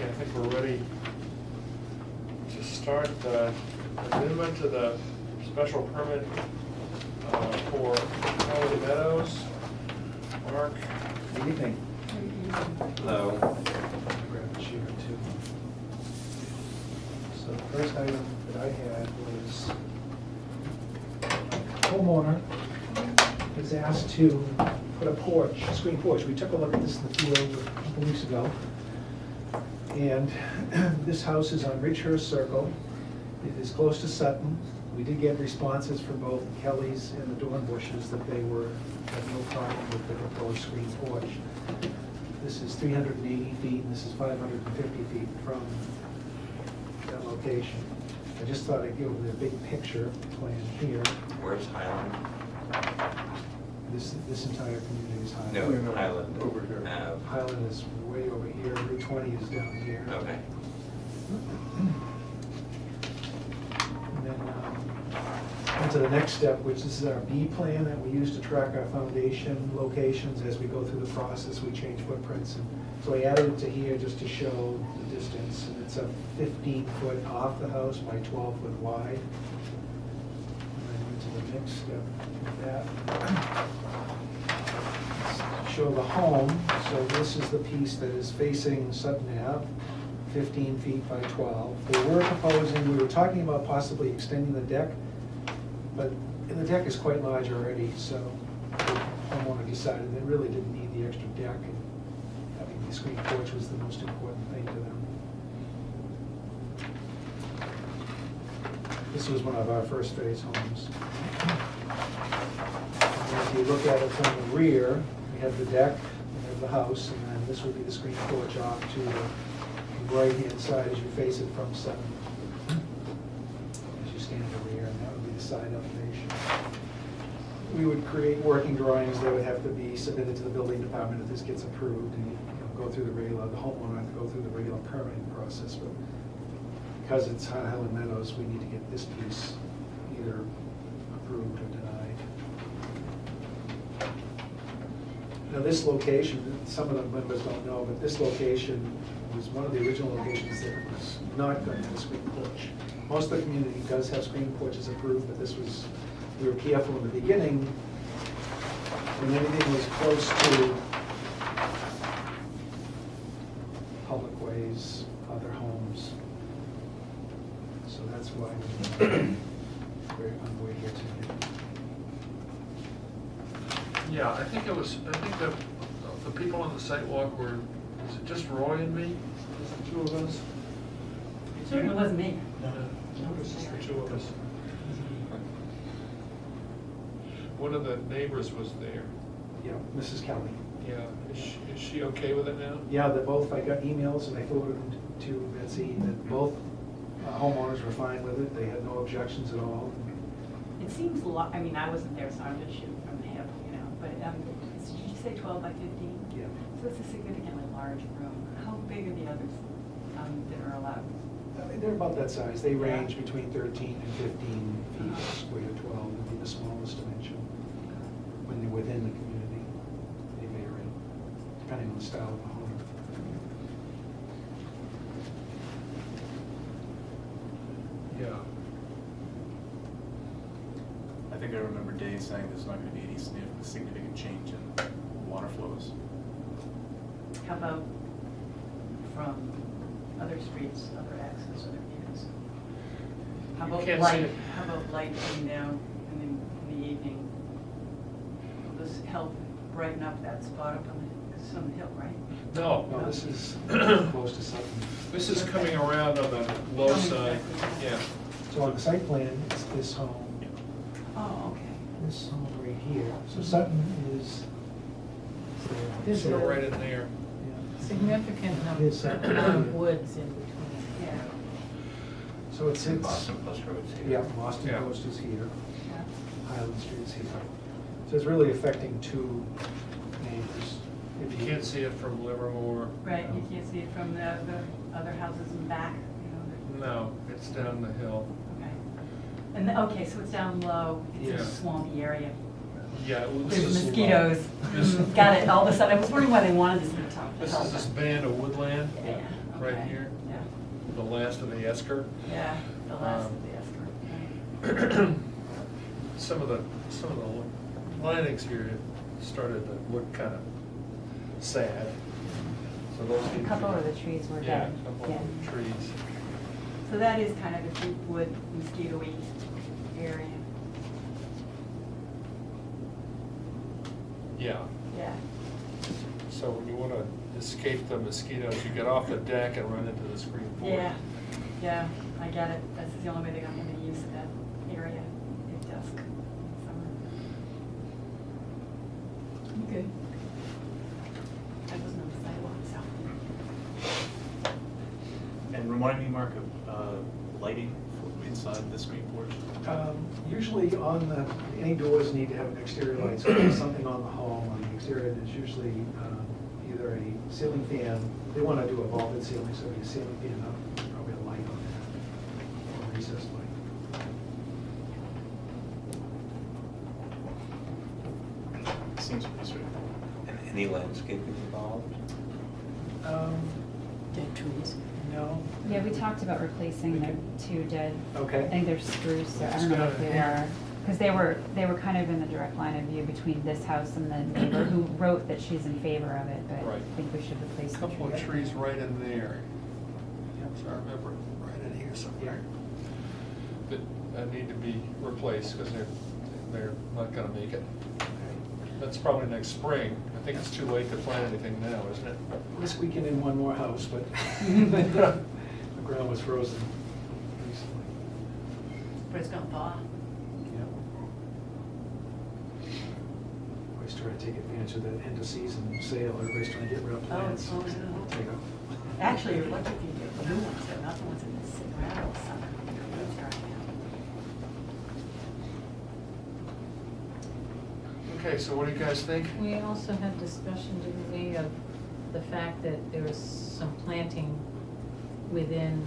Okay, I think we're ready to start the amendment to the special permit for Highland Meadows. Mark? Good evening. Hello. Grab the chair too. So the first item that I had was homeowner was asked to put a porch, a screen porch. We took a look at this in the field a couple weeks ago. And this house is on Ridgehurst Circle. It is close to Sutton. We did get responses from both Kelly's and the Dornbushes that they had no problem with the proposed screen porch. This is 380 feet, and this is 550 feet from that location. I just thought I'd give you the big picture plan here. Where's Highland? This entire community is Highland. No, Highland. Over here. Ave. Highland is way over here, Route 20 is down here. Okay. And then into the next step, which is our B plan that we use to track our foundation locations as we go through the process. We change footprints, and so I added it to here just to show the distance. And it's a 15-foot off the house by 12-foot wide. And then into the next step of that. Let's show the home. So this is the piece that is facing Sutton Ave. 15 feet by 12. We were talking about possibly extending the deck, but the deck is quite large already, so the homeowner decided they really didn't need the extra deck, and having the screen porch was the most important thing to them. This was one of our first phase homes. And if you look at it from the rear, we have the deck, we have the house, and then this would be the screen porch off to the right-hand side as you face it from Sutton. As you stand in the rear, and that would be the side elevation. We would create working drawings that would have to be submitted to the building department if this gets approved, and go through the regular, the homeowner have to go through the regular permitting process, but because it's Highland Meadows, we need to get this piece either approved or denied. Now this location, some of the members don't know, but this location was one of the original locations that was not going to have a screen porch. Most of the community does have screen porches approved, but this was, we were careful in the beginning when anything was close to public ways, other homes. So that's why we're on the way here today. Yeah, I think the people on the sidewalk were, was it just Roy and me? Was it the two of us? It certainly wasn't me. It was just the two of us. One of the neighbors was there. Yeah, Mrs. Kelly. Yeah, is she okay with it now? Yeah, they're both, I got emails and I forwarded them to Betsy, that both homeowners were fine with it. They had no objections at all. It seems a lot, I mean, I wasn't there, so I'm just shooting from the hip, you know, but did you say 12 by 15? Yeah. So it's a significantly large room. How big are the others that are allowed? They're about that size. They Yeah. range between 13 and 15 feet square. 12 would be the smallest dimension. When they're within the community, they vary, depending on the style of the home. Yeah. I think I remember Dave saying there's not going to be any significant change in water flows. How about from other streets, other access, other views? How You about can't see light? it. How about light coming down in the evening? Will this help brighten up that spot up on the hill, right? No, No, this is close to Sutton. this is coming around on the low side, yeah. So on the site plan, it's this home, Oh, okay. this home right here. So Sutton is there. There's Sort of a right in there. Yeah. significant Yes, number of woods in between. Yeah. So it's, Boston Post Road's here. yeah, Boston Yeah. Post is here, Yeah. Highland Street is here. So it's really affecting two neighbors. If You can't see it from Livermore. Right, you can't see it from the other houses in back, you know, No, it's down the hill. okay. And, okay, so it's down low, it's in Yeah. a swampy area. Yeah, well, this There's is. mosquitoes. This- Got it, all of a sudden, I was wondering why they wanted this at the top. This is this band of woodland. Yeah, right Okay. here, Yeah, the last of the esker. yeah, the last Um, of the esker. Right. Some of the linings here started to look kind of sad. So those need to A couple be- of the trees were Yeah, dead. a couple of the trees. So that is kind of a deep wood mosquito-y area. Yeah, Yeah. so when you want to escape the mosquitoes, you get off the deck and run into the screen porch. Yeah, yeah, I get it. That's the only way they're gonna have any use of that area at dusk in summer. Okay. That was no sidewalk, so. And remind me, Mark, of lighting for inside the screen porch? Usually on the, any doors need to have an exterior light, so there's something on the hull, on the exterior, there's usually either a ceiling fan, they want to do a vaulted ceiling, so a ceiling fan up, probably a light on that, or a recessed light. Seems pretty straightforward. And any landscaping involved? Dead trees. No. Yeah, we talked about replacing the two dead, Okay. I think they're spruce, or I don't know if they are. Because they were kind of in the direct line of view between this house and the neighbor who wrote that she's in favor of it, but Right. I think we should replace A the couple of tree. trees right in there. So I remember right in here somewhere. That need to be replaced because they're not gonna make it. That's probably next spring. I think it's too late to plant anything now, isn't it? This weekend in one more house, but the ground was frozen recently. But it's gonna thaw. Yep. Always try to take advantage of that end of season sale, everybody's trying to get rid of plants. Oh, no. Take up. Actually, you're lucky if you get new ones, they're not the ones that sit around all summer. They're drying out. Okay, so what do you guys think? We also had discussion, didn't we, of the fact that there was some planting within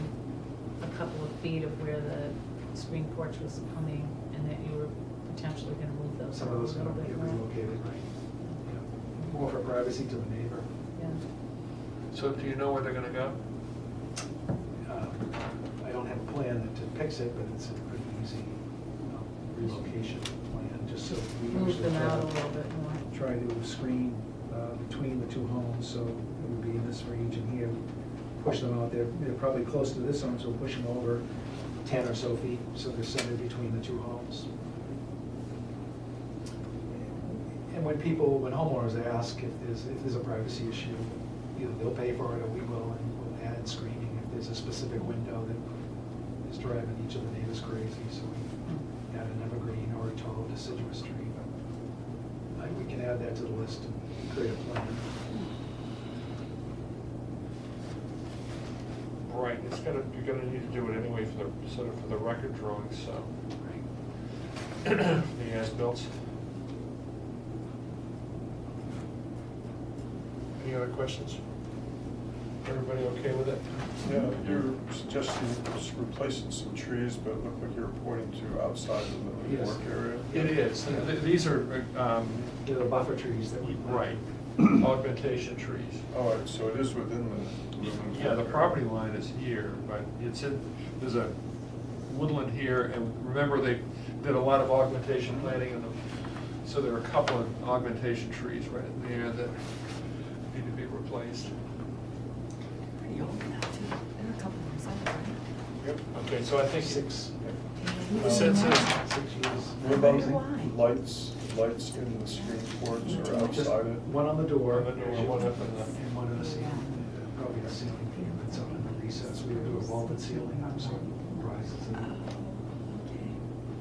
a couple of feet of where the screen porch was coming, and that you were potentially gonna move those Some a of those little gonna bit get more. relocated, right? Yeah. More for privacy to the neighbor. Yeah. So do you know where they're gonna go? I don't have a plan that depicts it, but it's a pretty easy relocation plan, just so we Move usually them try out a to- little bit more. try to screen between the two homes, so it would be in this region here. Push them out there, they're probably close to this home, so we'll push them over 10 or so feet, so they're centered between the two homes. And when homeowners ask if there's a privacy issue, either they'll pay for it or we will, and we'll add screening if there's a specific window that is driving each of the neighbors crazy, so we add an evergreen or a tall deciduous tree. But we can add that to the list and create a plan. Right, you're gonna need to do it anyway for the record drawings, so. The as-built. Any other questions? Everybody okay with it? Yeah, you're suggesting just replacing some trees, but it looked like you're pointing to outside of the Yes. work area. It is. These are, They're the buffer trees that we. right, augmentation trees. All right, so it is within the. Yeah, the property line is here, but there's a woodland here, and remember they did a lot of augmentation planting in them. So there are a couple of augmentation trees right in there that need to be replaced. Pretty old now, too. There are a couple of them, right? Yep. Okay, so I think. Six. Since 6 years. What about Why? lights in the screen porch or Just outside it? one on the door. On the door, one up in the- And one in the ceiling. Probably a ceiling fan that's up in the recess. We would do a vaulted ceiling, so it rises.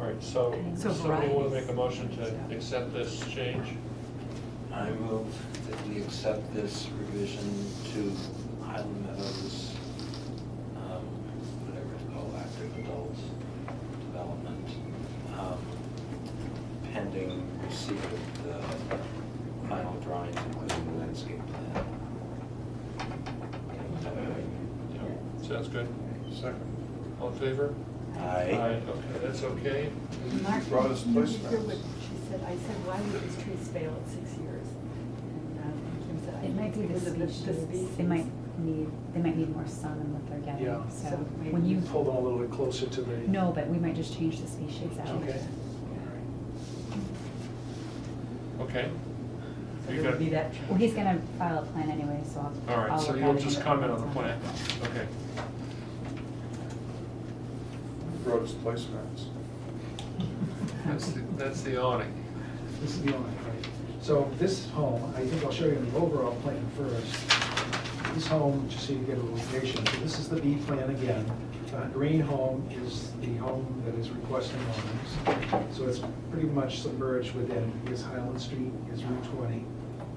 All right, so So somebody want to varieties. make a motion to accept this change? I move that we accept this revision to Highland Meadows, whatever it's called, active adult development, pending receipt of the final drawings, including the landscape plan. Sounds good. Second. All in favor? Aye. Okay, that's okay. Mark, Brought us did you placements. hear what she said? I said, why would these trees fail at 6 years? And Kim said, I It might be think the because of species, they might they might need more sun than what they're getting, Yeah. so So when you, Hold on a little bit closer to the. no, but we might just change the species out. Okay. Okay. So You it would got- be that. Well, he's gonna file a plan anyway, so I'll. All right, I'll so look you'll at it just and comment on the comment plan? Okay. Wrote his placemats. That's the awning. This is the awning, right? So this home, I think I'll show you the overall plan first. This home, just so you get a location, so this is the B plan again. Green home is the home that is requesting awnings. So it's pretty much submerged within, here's Highland Street, here's Route 20.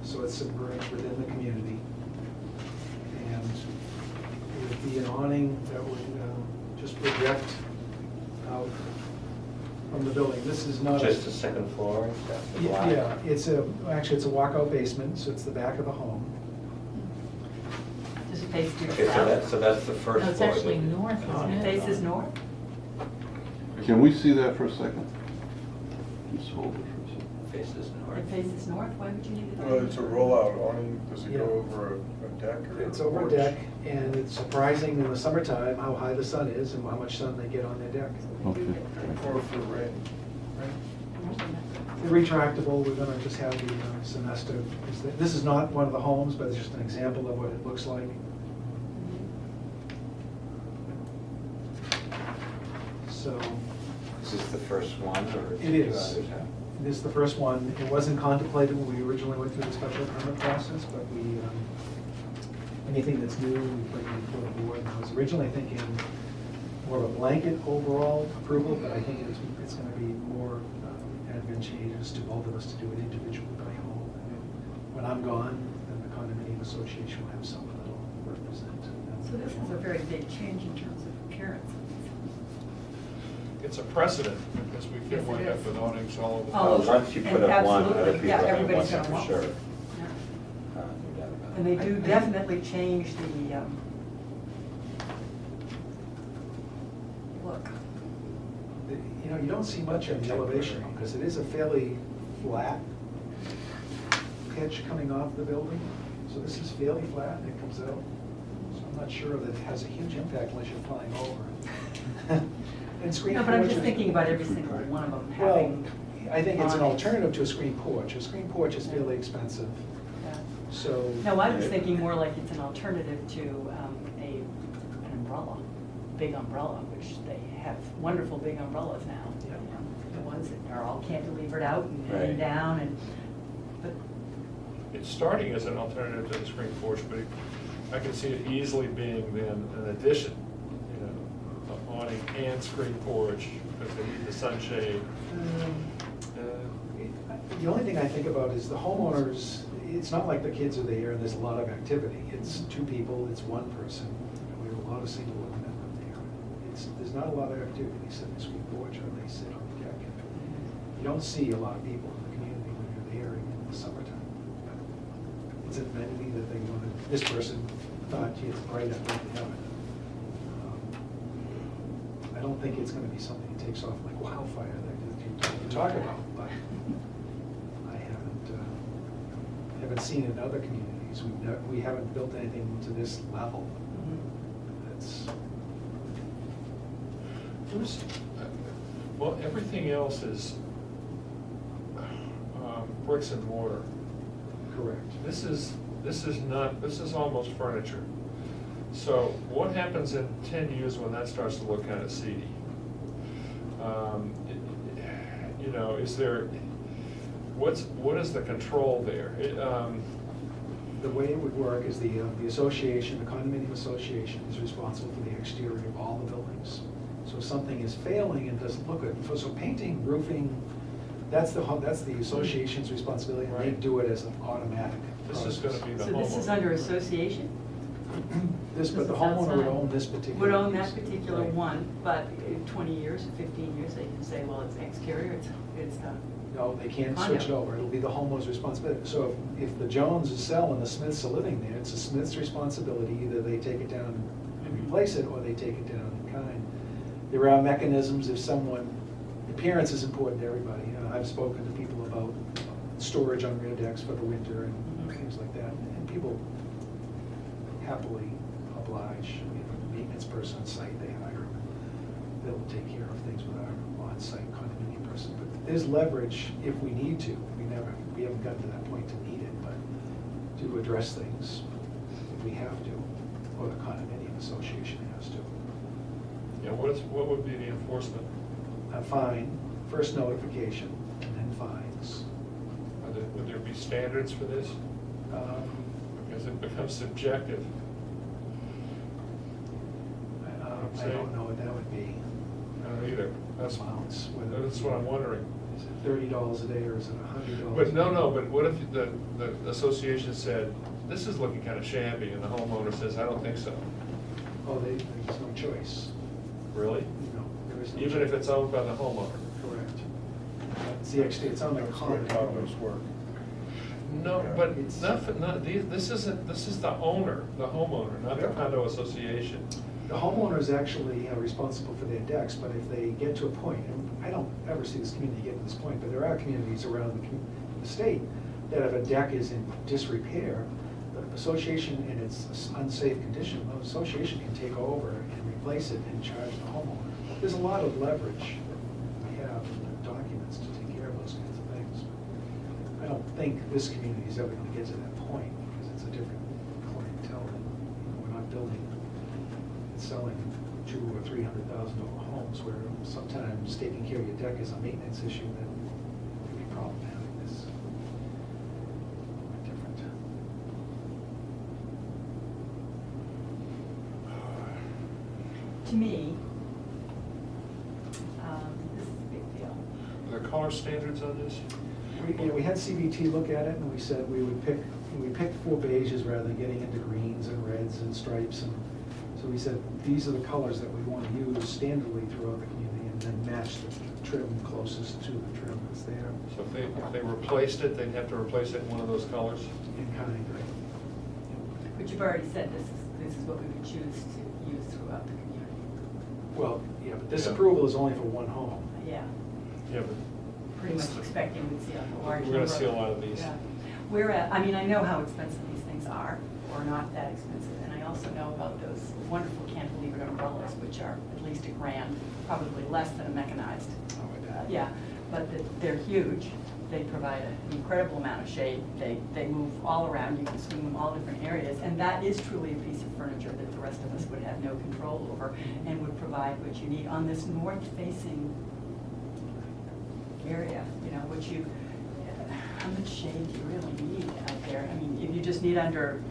So it's submerged within the community. And it would be an awning that would just project out from the building. This is not. Just the second floor, that's the black? Yeah, actually, it's a walkout basement, so it's the back of the home. Does it face due Okay, south? so that's the first floor. No, it's actually then. north, isn't It it? faces north? Can we see that for a second? Just hold it for a second. Faces north. It faces north, why would you need it? Well, it's a rollout awning, does it go Yeah. over a deck or? It's over a porch? deck, and it's surprising in the summertime how high the sun is and how much sun they get on their deck. Okay. Or for rain. They're retractable, we're gonna just have the semester. This is not one of the homes, but it's just an example of what it looks like. So, Is this the first one, or? it do is. others have? This is the first one. It wasn't contemplated when we originally went through the special permit process, but we, anything that's new, we bring it before the board. I was originally thinking more of a blanket overall approval, but I think it's gonna be more advantageous to both of us to do it individually by home. And when I'm gone, then the condominium association will have someone that'll represent. So this is a very big change in terms of appearance. It's a precedent, because we Yes, can it wind up is. with awnings all over the All house. over. Once you And put up one, absolutely, other people yeah, are gonna everybody's want it gonna for want sure. one. Yeah. No doubt about it. And they do definitely change the look. You know, you don't see much in the elevation, because it is a fairly flat pitch coming off the building. So this is fairly flat, and it comes out. So I'm not sure that it has a huge impact unless you're flying over. And screen No, but I'm just porch- thinking about every single one of them Well, having. I think it's an awnings. alternative to a screen porch. A screen porch is fairly expensive, Yeah. so. No, I was thinking more like it's an alternative to an umbrella, big umbrella, which they have wonderful big umbrellas now. Yeah. The ones that are all cantilevered out and hanging Right. down and, but It's starting as an alternative to the screen porch, but I can see it easily being then an addition, you know, awning and screen porch, because they need the sunshade. The only thing I think about is the homeowners, it's not like the kids are there and there's a lot of activity. It's two people, it's one person. We have a lot of single women that live there. There's not a lot of activity. They sit in the screen porch or they sit on the deck. You don't see a lot of people in the community when you're there in the summertime. It's an amenity that they wanted, this person thought, gee, it's bright, I'd like to have it. I don't think it's gonna be something that takes off like wildfire that you talk about, but I haven't seen it in other communities. We haven't built anything to this level. That's, Well, everything else is bricks and mortar. correct. This is almost furniture. So what happens in 10 years when that starts to look kind of seedy? You know, what is the control there? The way it would work is the association, the condominium association is responsible for the exterior of all the buildings. So if something is failing and doesn't look good, so painting, roofing, that's the association's responsibility, and they Right. do it as an automatic This is gonna be the so this is homeowner. under association? This, but the This is homeowner would outside. own this particular. Would own that piece. particular Right. one, but in 20 years or 15 years, they can say, well, it's exterior, it's No, they can't Condo. switch it over, it'll be the homeowner's responsibility. So if the Joneses sell and the Smiths are living there, it's the Smiths' responsibility, either they take it down and replace it, or they take it down in kind. There are mechanisms if someone, appearance is important to everybody. I've spoken to people about storage on rear decks for the winter and things like that, and people happily oblige. We have a maintenance person on site, they hire them. They'll take care of things with our on-site condominium person. But there's leverage if we need to. We haven't gotten to that point to need it, but to address things if we have to, or the condominium association has to. Yeah, what would be the enforcement? A fine, first notification, and then fines. Would there be standards for this? Because it becomes subjective. I don't know what that would be. I don't either. That's Amounts, whether that's what I'm wondering. Is it $30 a day or is it $100? But no, but what if the association said, this is looking kind of shabby, and the homeowner says, I don't think so? Oh, there's no choice. Really? No, there is no Even if choice. it's owned by the homeowner? Correct. It's on their That's where condos condo. work. No, Yeah. but It's- this is the owner, the homeowner, not the Yeah. condo association. The homeowners actually are responsible for their decks, but if they get to a point, and I don't ever see this community get to this point, but there are communities around the state that if a deck is in disrepair, the association in its unsafe condition, the association can take over and replace it and charge the homeowner. There's a lot of leverage we have in the documents to take care of those kinds of things. I don't think this community is ever gonna get to that point, because it's a different clientele. We're not building and selling $200,000 or $300,000 homes, where sometimes taking care of your deck is a maintenance issue that can be problematic. It's different. To me, this is a big deal. Are there color standards on this? We had CVT look at it, and we said we picked 4 beiges rather than getting into greens and reds and stripes. And so we said, these are the colors that we want to use standardly throughout the community, and then match the trim closest to the trim that's there. So if they replaced it, they'd have to replace it in one of those colors? In kind, right? But you've already said this is what we would choose to use throughout the community. Well, yeah, but this Yeah. approval is only for one home. Yeah, Yeah, but pretty much expecting we'd see a large number. we're gonna see a lot of these. Yeah. I know how expensive these things are, or not that expensive, and I also know about those wonderful cantilevered umbrellas, which are at least $1,000, probably less than a mechanized. Oh, my God. Yeah, but they're huge. They provide an incredible amount of shade. They move all around. You can swing them all different areas. And that is truly a piece of furniture that the rest of us would have no control over and would provide what you need on this north-facing area, how much shade do you really need out there? I mean, if you just need they're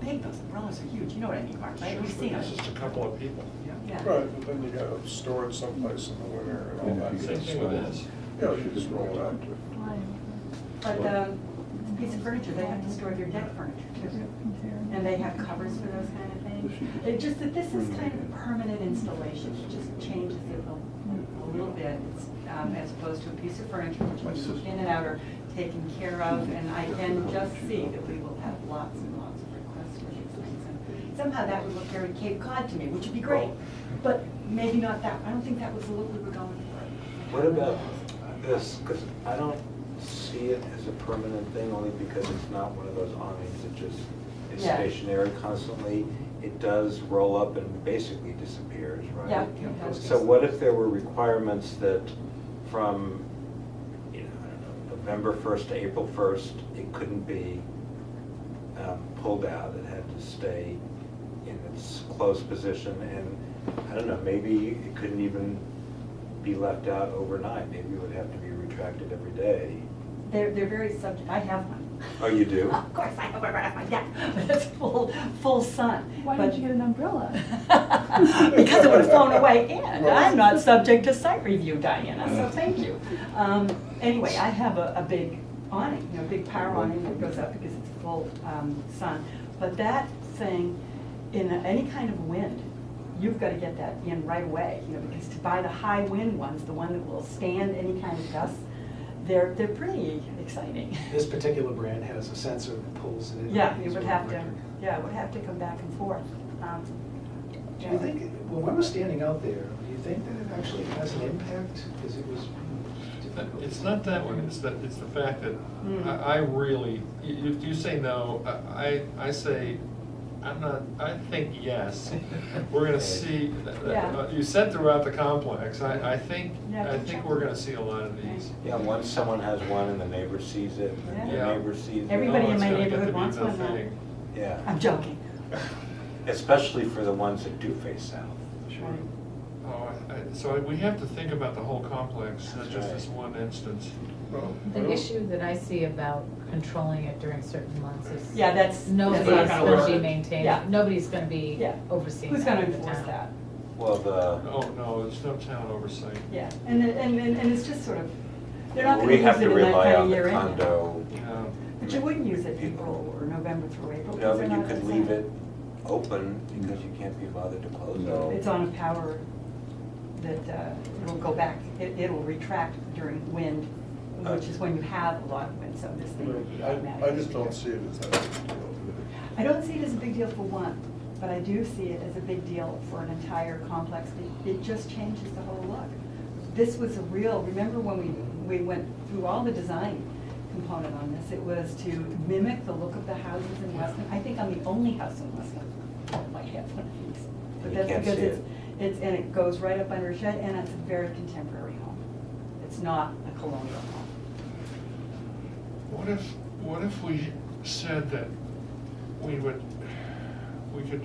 big, those umbrellas are huge. You know what I mean, Mark, right? We've seen them. It's just a couple of people. Yeah. Right, but then you gotta store it someplace in the winter and all that. Same thing with this. Yeah, you just roll it out. But it's a piece of furniture, they have to store their deck furniture too. And they have covers for those kind of things. It's just that this is kind of a permanent installation, it just changes it a little bit. It's, as opposed to a piece of furniture which is in and out or taken care of. And I can just see that we will have lots and lots of requests for these things. And somehow that would look very Cape Cod to me, which would be great, but maybe not that. I don't think that was the look we were going for. What about this? Because I don't see it as a permanent thing, only because it's not one of those awnings that just is Yeah. stationary constantly. It does roll up and basically disappears, right? Yeah. So what if there were requirements that from, I don't know, November 1st to April 1st, it couldn't be pulled out, it had to stay in its closed position, and I don't know, maybe it couldn't even be left out overnight, maybe it would have to be retracted every day. They're very subject, I have one. Oh, you do? Of course, I have one right off my deck, but it's full sun. Why But- didn't you get an umbrella? Because it would have flown away in. I'm not subject to site review, Diana, so thank you. Anyway, I have a big awning, a big power awning that goes up because it's full sun. But that thing, in any kind of wind, you've got to get that in right away, because to buy the high wind ones, the one that will stand any kind of gusts, they're pretty exciting. This particular brand has a sensor that pulls it in. Yeah, it It's would all have to, electric. yeah, it would have to come back and forth. Do you think, when we were standing out there, do you think that it actually has an impact? Because it was difficult. It's not that one, it's the fact that I really, you say no, I say I think yes. We're gonna see, Yeah. you said throughout the complex, I think Yeah, we're gonna see a lot of these. Yeah, once someone has one and the neighbor sees it, and Yeah. the neighbor sees it. Everybody Oh, in it's my gonna get neighborhood to be wants the one now. thing. Yeah, I'm joking. especially for the ones that do face south. Right. Oh, so we have to think about the whole complex, not That's just right. this one instance. Well, The issue that I see about controlling it during certain months is. Yeah, that's Nobody's not gonna gonna be work. maintaining, Yeah. nobody's gonna be Yeah. overseeing Who's that gonna in the enforce town. that? Well, the, Oh, no, there's no town oversight. Yeah, and it's just sort of, they're not gonna we use have it to in that rely kind on of the year anyway. condo. But you wouldn't use it April or November through April. No, because but they're you not could designed. leave it open because you can't be bothered to close No. it. It's on a power that it'll go back, it'll retract during wind, which is when you have a lot of wind, so this thing would be automatic. I just don't see it as that big a deal. I don't see it as a big deal for one, but I do see it as a big deal for an entire complex. It just changes the whole look. This was a real, remember when we went through all the design component on this, it was to mimic the look of the houses in Weston. I think I'm the only house in Weston that might have one of these. But You that's can't because see and it goes right up under a shed, and it's a very contemporary home. It's not a colonial home. What if we said that we could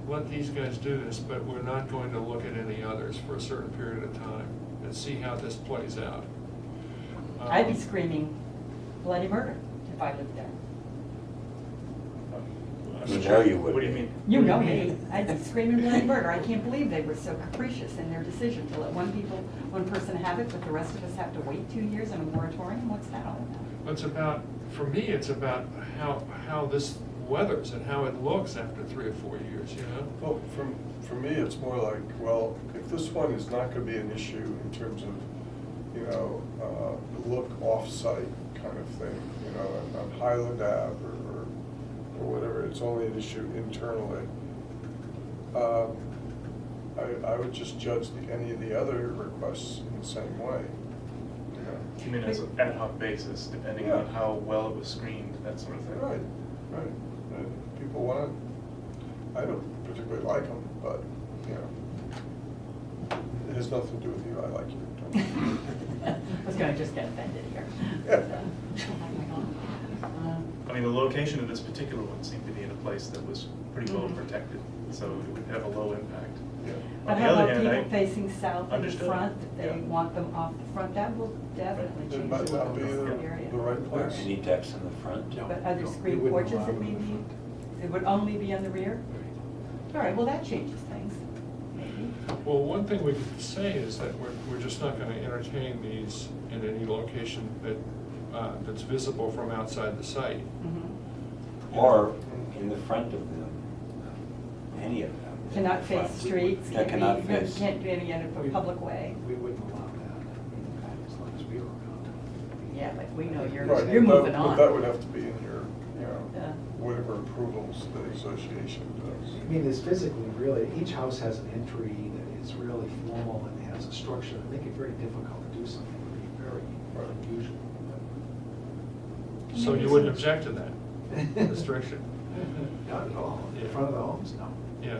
let these guys do this, but we're not going to look at any others for a certain period of time and see how this plays out? I'd be screaming bloody murder if I lived there. You know you would. What do you mean? You know me, I'd be screaming bloody murder. I can't believe they were so capricious in their decision to let one person have it, but the rest of us have to wait 2 years in a moratorium. What's that all about? It's about, for me, it's about how this weathers and how it looks after 3 or 4 years, you know? Well, for me, it's more like, well, if this one is not gonna be an issue in terms of, you know, look off-site kind of thing, you know, on Highland Ave or whatever, it's only an issue internally. I would just judge any of the other requests in the same way, you know. You mean as an ad hoc basis, depending on Yeah. how well it was screened, that sort of thing? Right. And people want it, I don't particularly like them, but, you know, it has nothing to do with you, I like you. I was gonna just get offended here. I mean, the location of this particular one seemed to be in a place that was pretty well Mhm. protected, so it would have a low impact. Yeah. But On the how other about hand, people facing south in the Understood. front, if they Yeah. want them off the front, that will definitely It change might the look not of be this the area. right place. Any decks in the front? No. But other No, screen we wouldn't porches allow that them in maybe, front. it would only be on the rear? All right, well, that changes things, maybe. Well, one thing we could say is that we're just not gonna entertain these in any location that's visible from outside the site. Mhm. Or in the front of them, any of them. Cannot face Front. streets, That cannot face. can't be any other public way. We wouldn't allow that, as long as we were around. Yeah, but we know you're Right, moving but on. that would have to be in your, you know, Yeah. whatever approvals the association does. I mean, there's physically really, each house has an entry that is really formal and has a structure that make it very difficult to do something very unusual. So you wouldn't object to that restriction? Not at all. In Yeah. front of the homes, no. Yeah.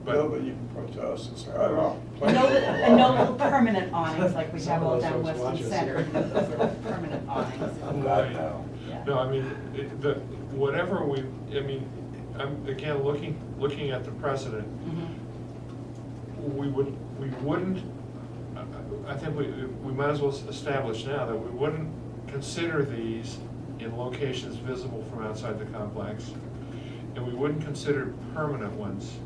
No, but you can point to us and say, I don't know. And no little permanent awnings like we Some have of all those down folks watch Weston us. Center. Those are permanent awnings. Oh, God, no. Yeah. No, I mean, whatever I'm again looking at the precedent. Mhm. We wouldn't, I think we might as well establish now that we wouldn't consider these in locations visible from outside the complex, and we wouldn't consider permanent ones.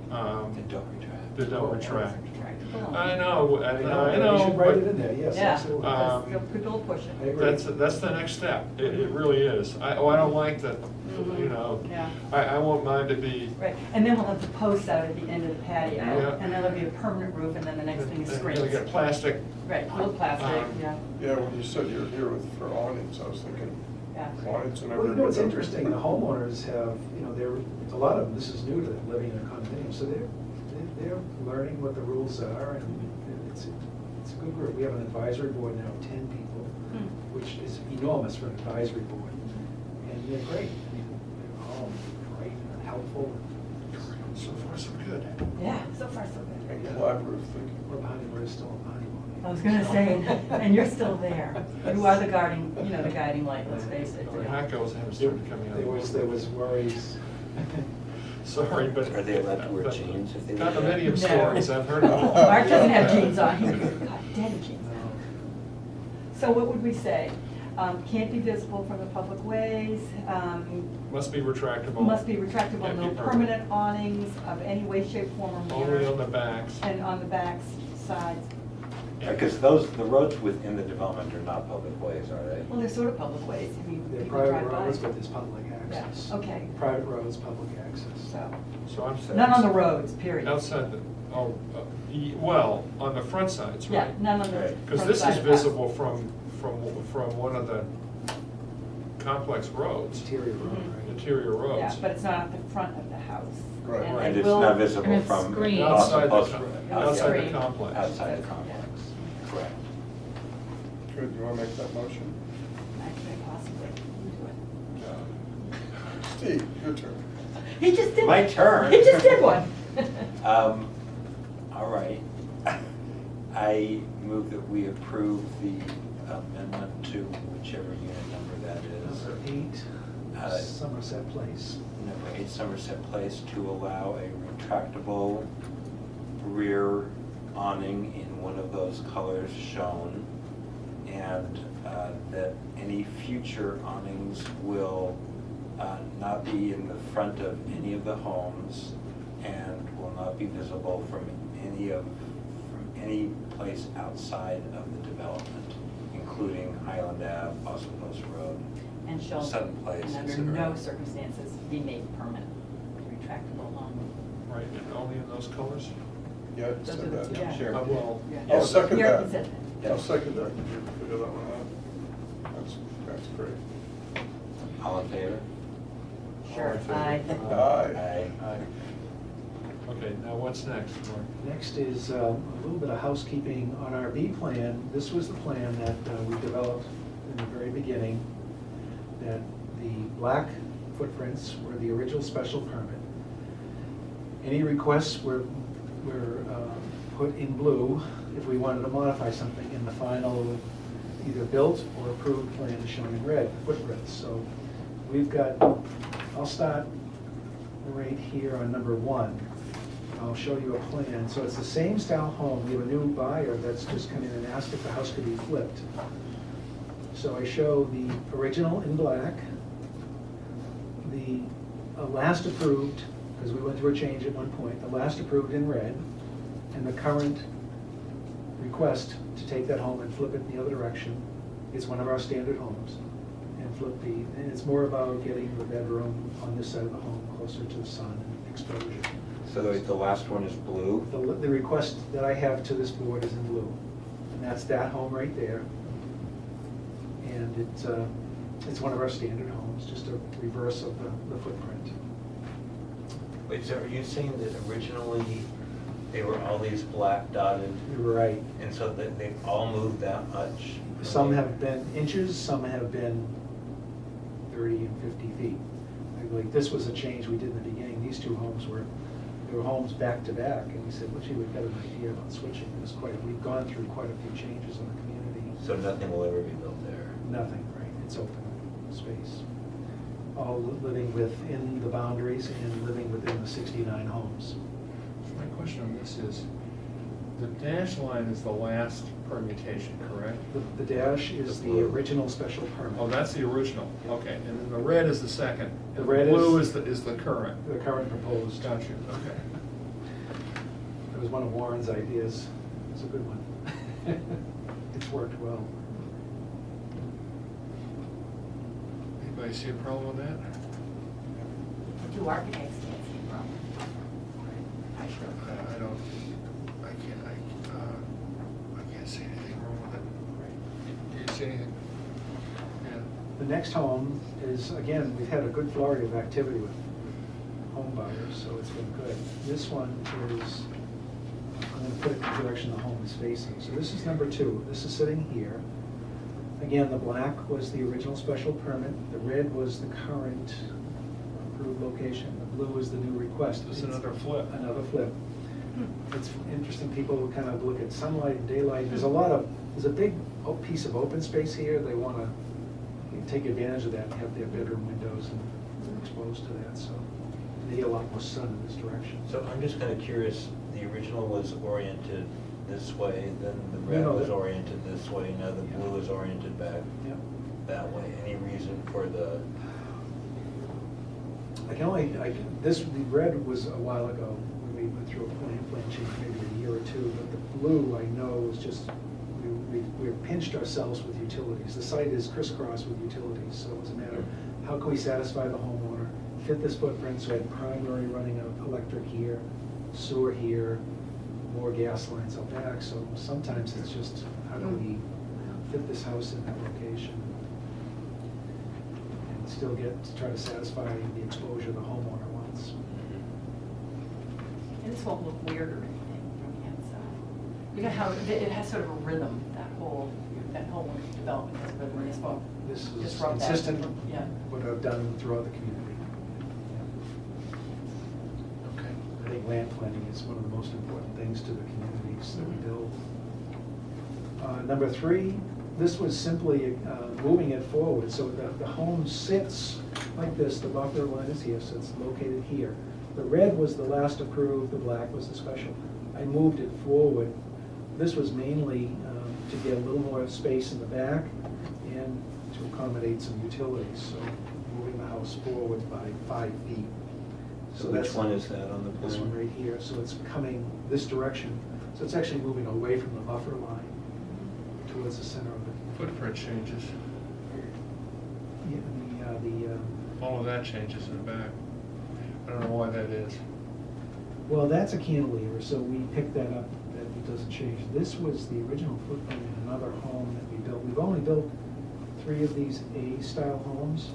That don't retract. That don't retract. Retractable. I know, I You know. should write but- it in there, yes, Yeah, absolutely. because people push I it. agree. That's the next step. It really is. I don't like that, you know. Yeah. I want mine to be. Right, and then we'll have the posts out at the end of the patio, Yeah. and then there'll be a permanent roof, and then the next thing is They're screens. gonna get plastic. Right, little plastic, yeah, Yeah, when you said you're here for awnings, I was thinking yeah. awnings and Well, everything. you know, what's interesting, the homeowners have, you know, a lot of them, this is new to them, living in a condominium, so they're learning what the rules are, and it's a good group. We have an advisory board now of 10 people, Hmm. which is enormous for an advisory board, and they're great. I mean, they're all going forward. So far, so good. Yeah, so far so good. And collaborative thinking. We're behind him, we're still behind him. I was gonna say, and you're still there. You are the guiding, the guiding light, let's face it. The hackles have started coming out. There was worries. Sorry, but. Are they allowed to wear but jeans if they live Condominium there? No. stories, I've heard of them. Mark doesn't have jeans on, he's got dead jeans on. No. So what would we say? Can't be visible from the public ways, Must be retractable. must be retractable, Can't no be permanent awnings of any way, shape, form, or Only on manner. the backs. And on the back sides. Because the roads within the development are not public ways, are they? Well, they're sort of public ways, I mean, They're people private drive by. roads, but there's public access. Yeah, okay. Private roads, public access. So, So I'm saying. none on the roads, period. Outside the, well, on the front sides, Yeah, right? none on the Right. Because front this side is of the house. visible from one of the complex roads, Interior road, Mhm. right? interior roads. Yeah, but it's not at the front of the house. Right. And And it it's will- not visible and it's from screened. Outside Boston the, Post. outside Screened. the complex. Outside the complex, correct. Good, you wanna make that motion? Actually, possibly. You do it. Steve, your turn. He just did. My turn. He just did one. All right. I move that we approve the amendment to whichever unit number that is. Number 8, Somerset Place. Number 8 Somerset Place, to allow a retractable rear awning in one of those colors shown, and that any future awnings will not be in the front of any of the homes and will not be visible from any place outside of the development, including Highland Ave, Boston Post Road, And shall, Sutton Place, and et under cetera. no circumstances be made permanent, retractable on. Right, and only in those colors? Yeah, you Those are said the- that. yeah. Sure. Well, Yeah. I'll second Here, that. it said that. I'll second that. Did you figure that one out? That's great. All in favor? Sure. All in favor? Aye. Aye. Aye. Okay, now what's next, Mark? Next is a little bit of housekeeping on our B plan. This was the plan that we developed in the very beginning, that the black footprints were the original special permit. Any requests were put in blue if we wanted to modify something, in the final either built or approved plan is shown in red, footprints. So we've got, I'll start right here on number 1. I'll show you a plan. So it's the same style home. We have a new buyer that's just come in and asked if the house could be flipped. So I show the original in black, the last approved, because we went through a change at one point, the last approved in red, and the current request to take that home and flip it in the other direction. It's one of our standard homes. And flip and it's more about getting the bedroom on this side of the home closer to the sun and exposure. So the last one is blue? The request that I have to this board is in blue, and that's that home right there. And it's one of our standard homes, just a reverse of the footprint. Wait, so are you saying that originally they were all these black dotted, You're right. and so that they've all moved that much? Some have been inches, some have been 30 and 50 feet. Like, this was a change we did in the beginning. These two homes were homes back to back, and we said, well, gee, we've got an idea about switching this we've gone through quite a few changes in the community. So nothing will ever be built there? Nothing, right, it's open space. All living within the boundaries and living within the 69 homes. My question on this is, the dash line is the last permutation, correct? The dash is the original special permit. Oh, that's the original, okay, and then the red is the second. The and red blue is- is the current. The current proposed. Got you, okay. It was one of Warren's ideas. It's a good one. It's worked well. Anybody see a problem with that? Two architects can't see a problem. I don't, I can't see anything wrong with it. Do you see anything? Yeah. The next home is, again, we've had a good flurry of activity with home buyers, so it's been good. This one is, I'm going to put it in the direction the home is facing. So this is number 2. This is sitting here. Again, the black was the original special permit. The red was the current approved location. The blue is the new request. It's another flip. Another flip. It's interesting, people kind of look at sunlight and daylight. There's a big piece of open space here. They want to take advantage of that and have their bedroom windows and exposed to that, so they get a lot more sun in this direction. So I'm just kind of curious, the original was oriented this way, then the red No, was that- oriented this way, now the blue is oriented back Yep. that way. Any reason for the, The red was a while ago, when we went through a plan change, maybe a year or two, but the blue, I know, was just, we pinched ourselves with utilities. The site is crisscrossed with utilities, so it was a matter of how can we satisfy the homeowner, fit this footprint, so we had primary running of electric here, sewer here, more gas lines out back, so sometimes it's just, how do we fit this house in that location? And still try to satisfy the exposure the homeowner wants. And this won't look weird or anything from the inside. You know how it has sort of a rhythm, that whole development has a rhythm, it's about. This is disrupt that. consistent Yeah. with what I've done throughout the community. Okay. I think land planning is one of the most important things to the communities that we build. Number 3, this was simply moving it forward, so the home sits like this, the buffer line is here, so it's located here. The red was the last approved, the black was the special. I moved it forward. This was mainly to get a little more space in the back and to accommodate some utilities, so moving the house forward by 5 feet. so which that's- one is that on the plan? This one right here, so it's coming this direction, so it's actually moving away from the buffer line towards the center of it. Footprint changes. Yeah, All of that changes in the back. I don't know why that is. well, that's a cantilever, so we picked that up, that it doesn't change. This was the original footprint in another home that we built. We've only built 3 of these A-style homes,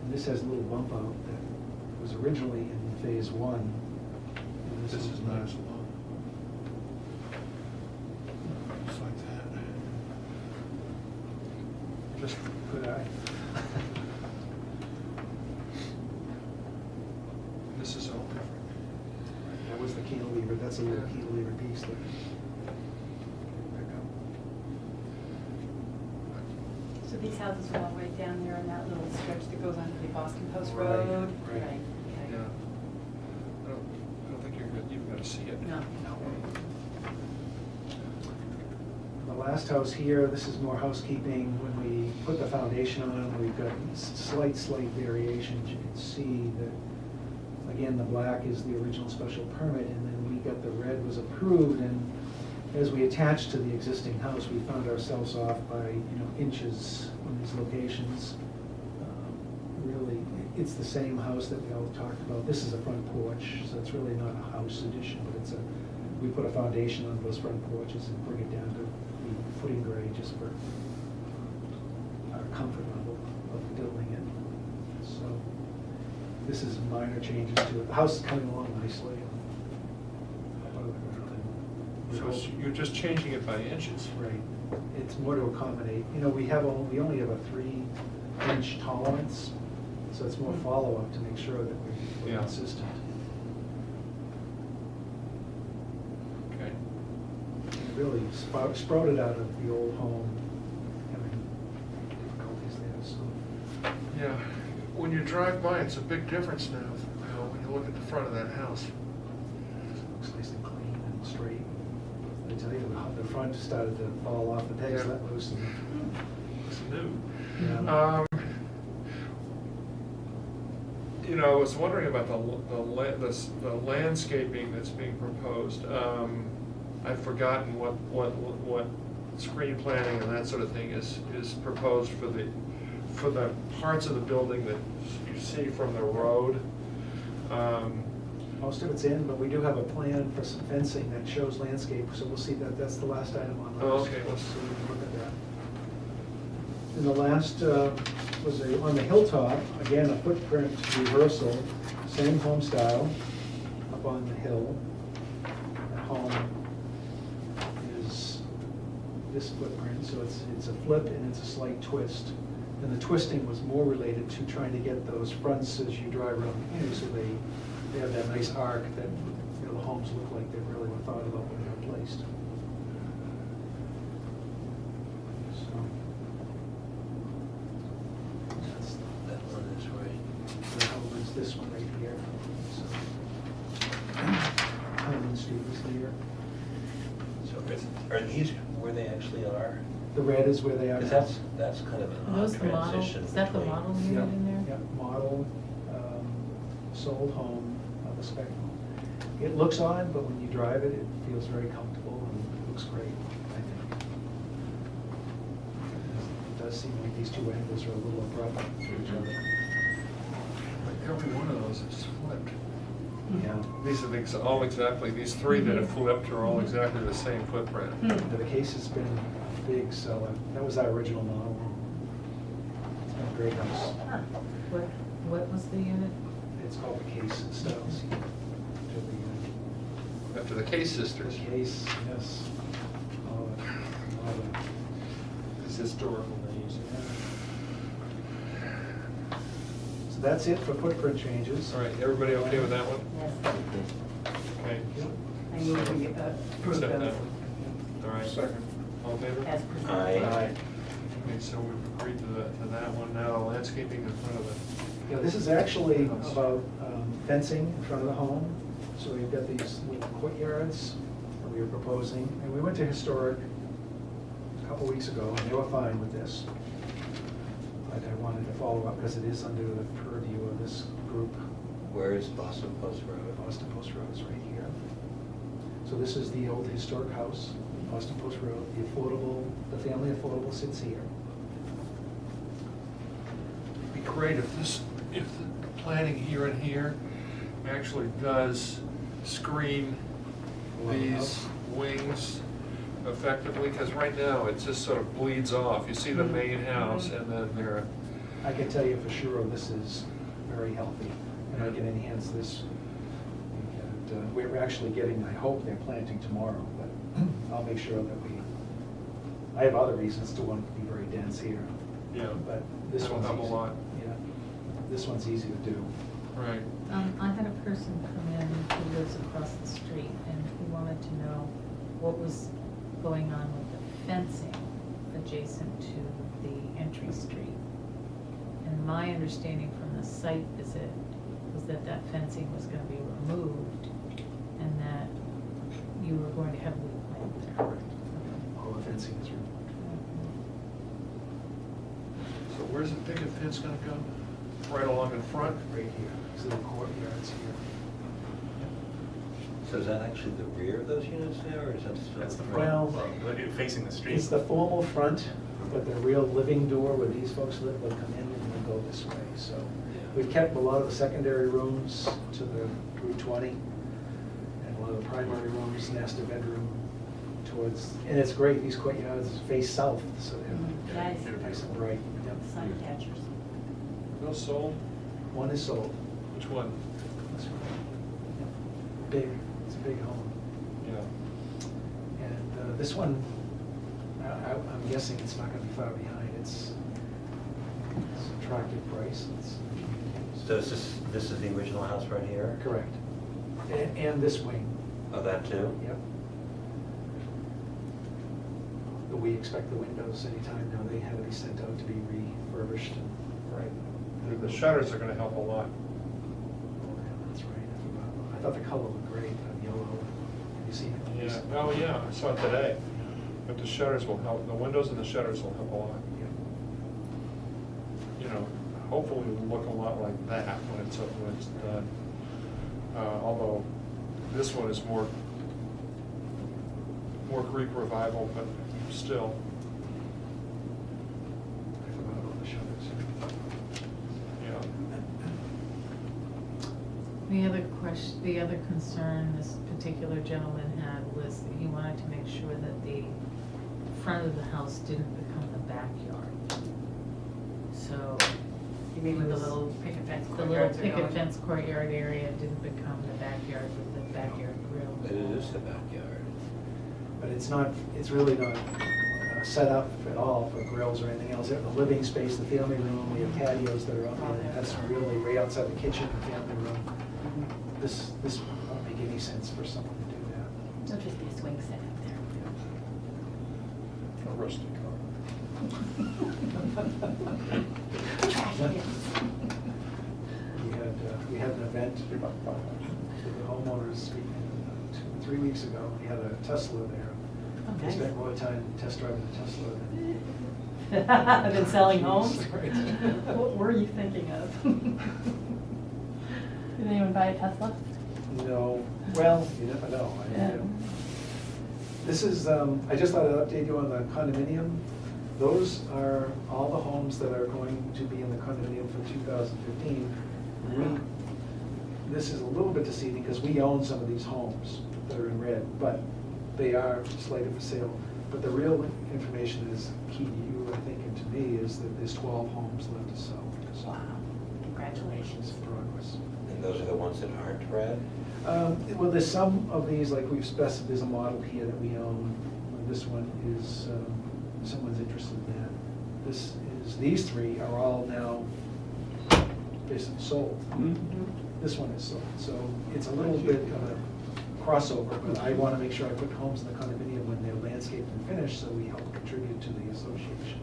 and this has a little bump out that was originally in phase 1. And This is not as long. It's like that. Just Could I? This is all different. That was the cantilever, that's a little Yeah. cantilever piece there. Back up. So these houses are all right down there in that little stretch that goes onto the Boston Post Right, Road? right. Okay. Yeah. I don't think you've got to see it. No. The last house here, this is more housekeeping. When we put the foundation on, we've got slight variations. You can see that, again, the black is the original special permit, and then we got the red was approved, and as we attached to the existing house, we found ourselves off by, inches on these locations. Really, it's the same house that we all talked about. This is a front porch, so it's really not a house addition, but we put a foundation on those front porches and bring it down to the footing grade just for our comfort level of building it. So this is minor changes to it. The house is coming along nicely. Up out of the ground, and So you're just changing it by inches. right, it's more to accommodate. We only have a 3-inch tolerance, so it's more follow-up to make sure that we're Yeah. consistent. Okay. It really sprouted out of the old home, having difficulties there, so. Yeah, when you drive by, it's a big difference now, when you look at the front of that house. Looks nice and clean and straight. I tell you, the front started to fall off the pegs, Yeah. let loose. It's new. Yeah. I was wondering about the landscaping that's being proposed. I've forgotten what screen planning and that sort of thing is proposed for the parts of the building that you see from the road. Most of it's in, but we do have a plan for some fencing that shows landscape, so we'll see that. That's the last item on the Oh, list. okay, let's- So we can look at that. And the last was on the hilltop, again, a footprint reversal, same home style, up on the hill. The home is this footprint, so it's a flip and it's a slight twist. And the twisting was more related to trying to get those fronts as you drive around the community, so they they have that nice arc that, you know, the homes look like they really were thought about when they were placed. So. That's, That one is right. that one is this one right here. So. Highland Street is here. So are these where they actually are? The red is where they are Because now. that's kind of an Are those odd the model, transition is that the between- model unit in there? Yep, model, sold home on the spectrum. It looks odd, but when you drive it, it feels very comfortable and it looks great, I think. It does seem like these two angles are a little abrupt to each other. Like every one of those is flipped. Yeah. These are things, all exactly, these three that have flipped are all exactly the same footprint. The case has been a big seller. That was our original model. It's been a great house. What was the unit? It's called the Case Styles. After the Case sisters. The Case, yes. All the It's historical names. So that's it for footprint changes. All right, everybody okay with that one? Yes. Okay. I need to get approved Accept that those one. All right. Second. All in favor? as Aye. presented. Okay, so we've agreed to that one. Now, landscaping in front of it. Yeah, this is actually about fencing in front of the home. So we've got these little courtyards that we were proposing. And we went to Historic a couple weeks ago, and they were fine with this. But I wanted to follow up because it is under the purview of this group. Where is Boston Post Road? Boston Post Road is right here. So this is the old historic house, Boston Post Road. The family affordable sits here. It'd be great if the planning here and here actually does screen these wings effectively, because right now it just sort of bleeds off. You see the main house and then there. I can tell you for sure, this is very healthy, and I can enhance this. And we're actually getting, I hope they're planting tomorrow, but I'll make sure that I have other reasons to want it to be very dense here. Yeah. But this That'll one's help a easy. lot. Yeah, this one's easy to do. Right. I had a person come in who lives across the street, and he wanted to know what was going on with the fencing adjacent to the entry street. And my understanding from the site visit was that that fencing was gonna be removed, and that you were going to have wood plant there. All the fencing is removed. So where's the picket fence gonna go? Right along in front? Right here, so the courtyard's here. So is that actually the rear of those units now, or is that still? That's the Well, front, facing the street. It's the formal front, but the real living door where these folks live will come in and they'll go this way, so. We've kept a lot of the secondary rooms to the Route 20, and a lot of the primary rooms, master bedroom towards, and it's great, these courtyards face south, so Nice. they're nice and bright. Yep. Sun catchers. Those sold? One is sold. Which one? This one. Yep. Big, it's a big home. Yeah. And this one, I'm guessing it's not gonna be far behind. It's an attractive price. So is this is the original house right here? Correct. And this wing, Oh, that too? yep. But we expect the windows anytime now. They have to be sent out to be refurbished. Right. The shutters are gonna help a lot. Oh, yeah, that's right. I thought the color looked great, yellow. Have you seen it? Yeah, oh yeah, I saw it today. But the shutters will help, the windows and the shutters will help a lot. Yeah. You know, hopefully it'll look a lot like that when it's done. Although this one is more Greek revival, but still. I forgot about the shutters. Yeah. The other concern this particular gentleman had was that he wanted to make sure that the front of the house didn't become the backyard. So, You mean with with the the little little picket fence the little courtyards are picket going? fence courtyard area didn't become the backyard with the backyard grill. But it is the backyard. But it's really not set up at all for grills or anything else. The living space, the family room, we have patios that are up there. That's really right outside the kitchen, the family room. this won't make any sense for someone to do that. It'll just be a swing set up there. A rusty We had an event with the homeowners 3 weeks ago. We had a Tesla there. We Okay. spent more time test driving the Tesla than. I've been selling homes? Right. What were you thinking of? Did anyone buy a Tesla? No, well, you never know. This is, I just thought I'd update you on the condominium. Those are all the homes that are going to be in the condominium for 2015. This is a little bit deceiving because we own some of these homes that are in red, but they are slated for sale. But the real information is key to you, I think, and to me, is that there's 12 homes left to sell. So, Wow, congratulations. in progress. And those are the ones that aren't red? Well, there's some of these, like we've specified, there's a model here that we own. This one is, someone's interested in that. These three are all now basically sold. This one is sold, so it's a little bit of a crossover, but I want to make sure I put homes in the condominium when they're landscaped and finished, so we help contribute to the association.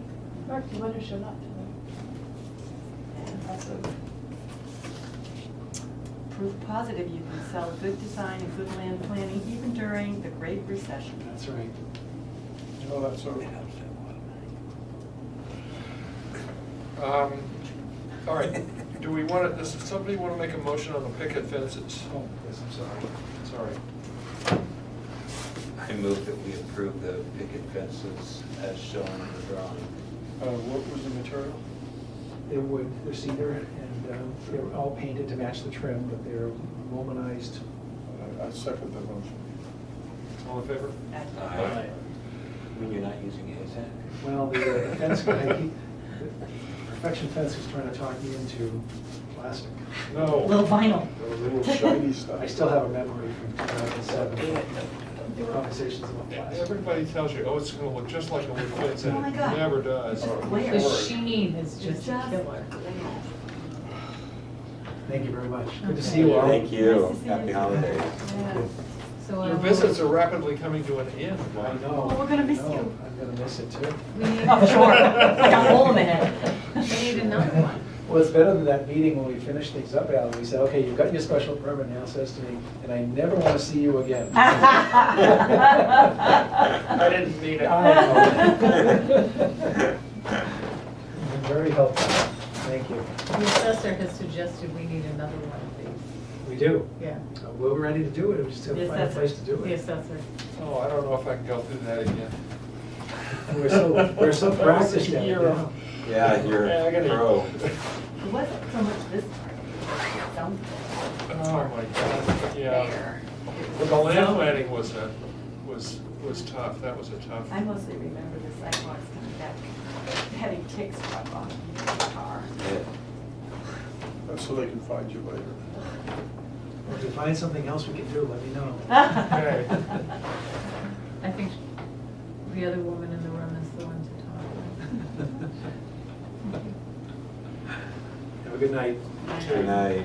Mark, you wonder showed up today. Proof positive you can sell good design and good land planning even during the Great Recession. That's right. Oh, that's so. All right, do we want to, does somebody want to make a motion on the picket fences? Oh, yes, I'm sorry. Sorry. I move that we approve the picket fences as shown in the drawing. What was the material? They're wood, they're cedar, and they're all painted to match the trim, but they're womanized. I second the motion. All in favor? Aye. When you're not using AZAC? Well, the fence guy, the Perfection Fence is trying to talk me into plastic. Little No. vinyl. The little shiny stuff. I still have a memory from 2007, conversations about plastic. Everybody tells you, oh, it's going to look just like a wood fence, Oh and my it God. never does. It's just The glare. sheen is It's just a killer. Thank you very much. Good to see you all. Thank you. Nice to see Happy you. holidays. Yeah. So Your visits are rapidly coming to an end. I know. Well, we're gonna miss I know. you. I'm gonna miss it too. we need, Oh, sure, like a hole in it. we need another one. Well, it's better than that meeting when we finish things up, Alan. We said, okay, you've got your special permit, and Al says to me, and I never want to see you again. I didn't mean it. I know. You've been very helpful. Thank you. The assessor has suggested we need another one of We do. these. Yeah, We're ready to do it. We just have to The find a assessor. place to do the it. assessor. Oh, I don't know if I can go through that again. We're so That was a practiced at it year now. of- Yeah, you're Yeah, I gotta- pro. It wasn't so much this part, some Oh, my God, yeah. there. But the land planning was tough, that was a tough. I mostly remember the sidewalks coming back, having ticks drop off the car. Yeah. That's so they can find you later. Well, if you find something else we can do, let me know. Okay. I think the other woman in the room is the one to talk. Have a good night. And I